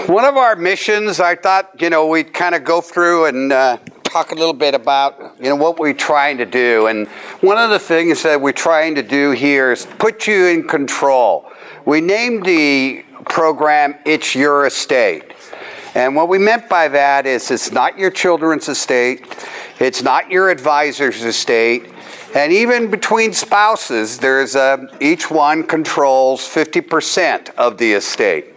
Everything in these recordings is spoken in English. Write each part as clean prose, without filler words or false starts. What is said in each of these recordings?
One of our missions, I thought, we'd kind of go through and talk a little bit about, what we're trying to do. And one of the things that we're trying to do here is put you in control. We named the program, It's Your Estate. And what we meant by that is it's not your children's estate, it's not your advisor's estate, and even between spouses, there's each one controls 50% of the estate.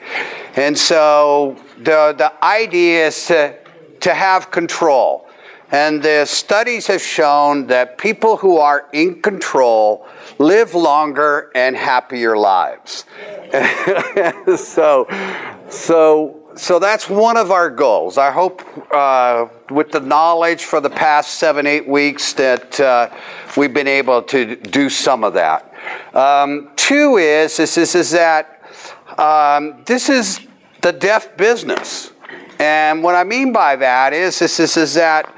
And so the idea is to have control. And the studies have shown that people who are in control live longer and happier lives. So that's one of our goals. I hope with the knowledge for the past 7-8 weeks that we've been able to do some of that. Two is that this is the deaf business. And what I mean by that is that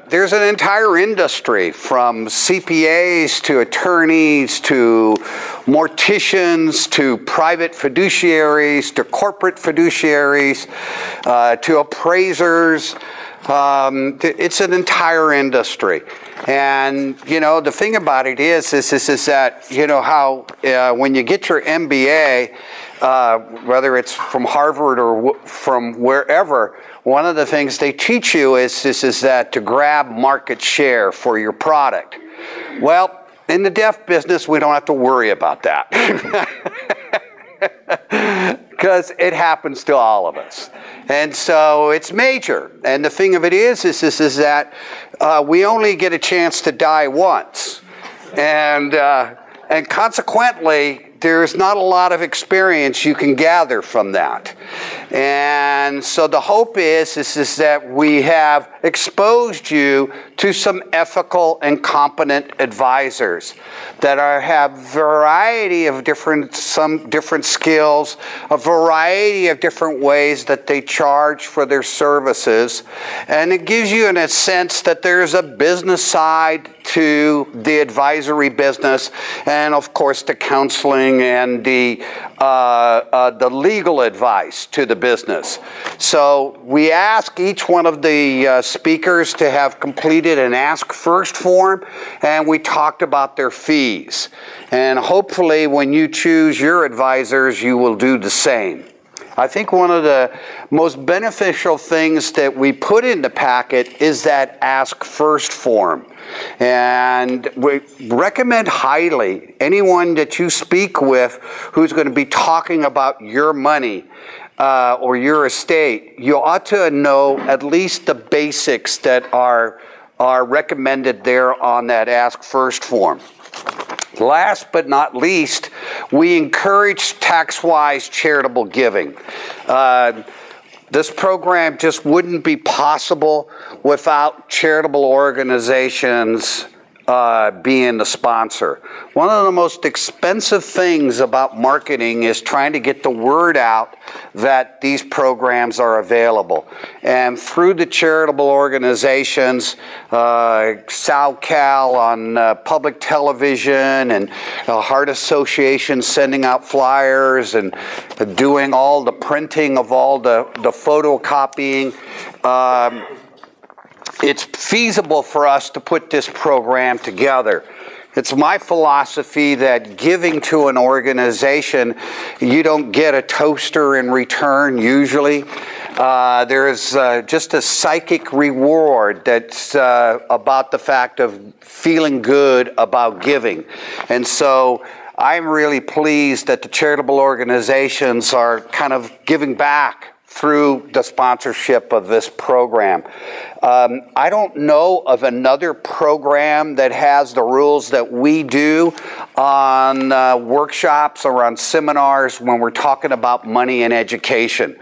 there's an entire industry from CPAs to attorneys to morticians to private fiduciaries to corporate fiduciaries to appraisers. It's an entire industry. And, the thing about it is that, how when you get your MBA, whether it's from Harvard or from wherever, one of the things they teach you is that to grab market share for your product. Well, in the deaf business, we don't have to worry about that. Because it happens to all of us. And so it's major. And the thing of it is that we only get a chance to die once. And consequently, there's not a lot of experience you can gather from that. And so the hope is that we have exposed you to some ethical and competent advisors that have variety of some different skills, a variety of different ways that they charge for their services. And it gives you in a sense that there's a business side to the advisory business, and of course the counseling and the legal advice to the business. So we ask each one of the speakers to have completed an Ask First form, and we talked about their fees. And hopefully when you choose your advisors, you will do the same. I think one of the most beneficial things that we put in the packet is that Ask First form. And we recommend highly anyone that you speak with who's going to be talking about your money or your estate, you ought to know at least the basics that are recommended there on that Ask First form. Last but not least, we encourage tax-wise charitable giving. This program just wouldn't be possible without charitable organizations being the sponsor. One of the most expensive things about marketing is trying to get the word out that these programs are available. And through the charitable organizations, SoCal on public television, and the Heart Association sending out flyers and doing all the printing of all the photocopying, it's feasible for us to put this program together. It's my philosophy that giving to an organization, you don't get a toaster in return usually. There's just a psychic reward that's about the fact of feeling good about giving. And so I'm really pleased that the charitable organizations are kind of giving back through the sponsorship of this program. I don't know of another program that has the rules that we do on workshops or on seminars when we're talking about money and education.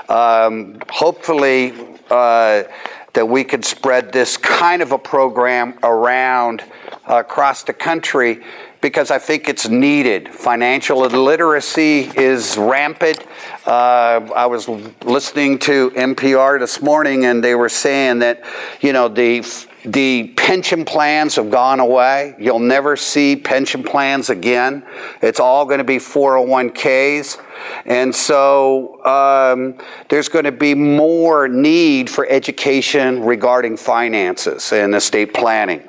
Hopefully that we could spread this kind of a program around across the country, because I think it's needed. Financial illiteracy is rampant. I was listening to NPR this morning, and they were saying that, The pension plans have gone away. You'll never see pension plans again. It's all going to be 401ks. And so there's going to be more need for education regarding finances and estate planning.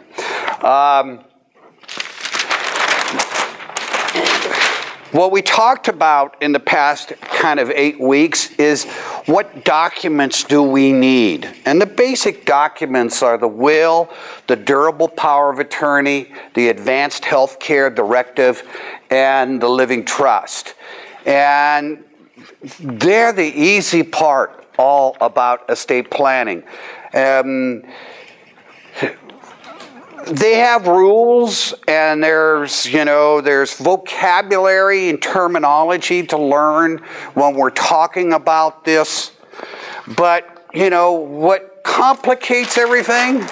What we talked about in the past kind of 8 weeks is what documents do we need? And the basic documents are the will, the durable power of attorney, the advanced health care directive, and the living trust. And they're the easy part, all about estate planning. They have rules, and there's vocabulary and terminology to learn when we're talking about this. But, what complicates everything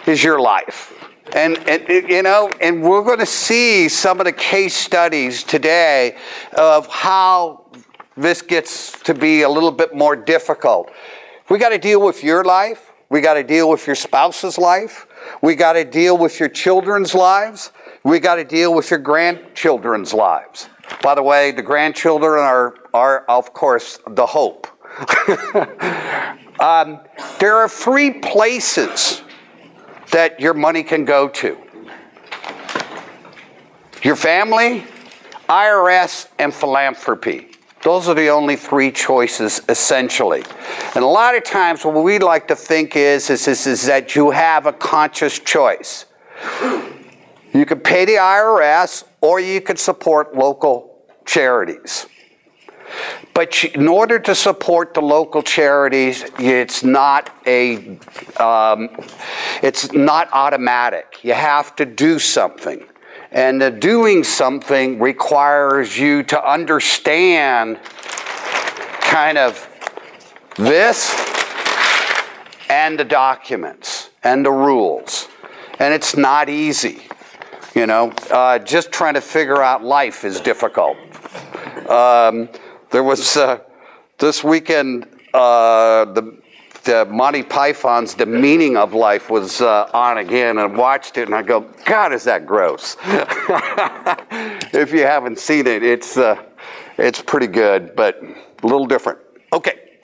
is your life. And we're going to see some of the case studies today of how this gets to be a little bit more difficult. We got to deal with your life. We got to deal with your spouse's life. We got to deal with your children's lives. We got to deal with your grandchildren's lives. By the way, the grandchildren are of course, the hope. There are 3 places that your money can go to: your family, IRS, and philanthropy. Those are the only 3 choices, essentially. And a lot of times what we like to think is that you have a conscious choice. You could pay the IRS, or you could support local charities. But in order to support the local charities, it's not automatic. You have to do something. And the doing something requires you to understand kind of this and the documents and the rules. And it's not easy. Just trying to figure out life is difficult. There was this weekend, the Monty Python's The Meaning of Life was on again, and I watched it and I go, God, is that gross. If you haven't seen it, it's pretty good, but a little different. Okay,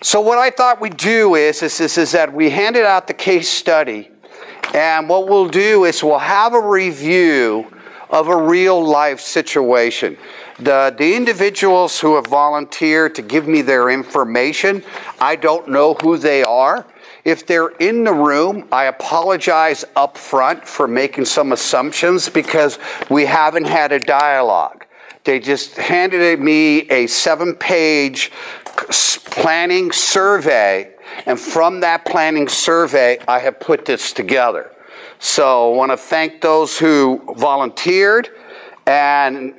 so what I thought we'd do is that we handed out the case study, and what we'll do is we'll have a review of a real life situation. The individuals who have volunteered to give me their information, I don't know who they are. If they're in the room, I apologize up front for making some assumptions because we haven't had a dialogue. They just handed me a 7-page planning survey, and from that planning survey, I have put this together. So I want to thank those who volunteered, and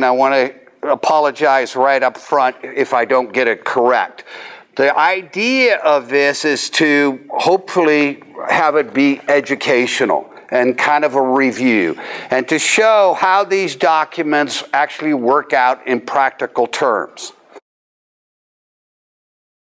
I want to apologize right up front if I don't get it correct. The idea of this is to hopefully have it be educational and kind of a review, and to show how these documents actually work out in practical terms.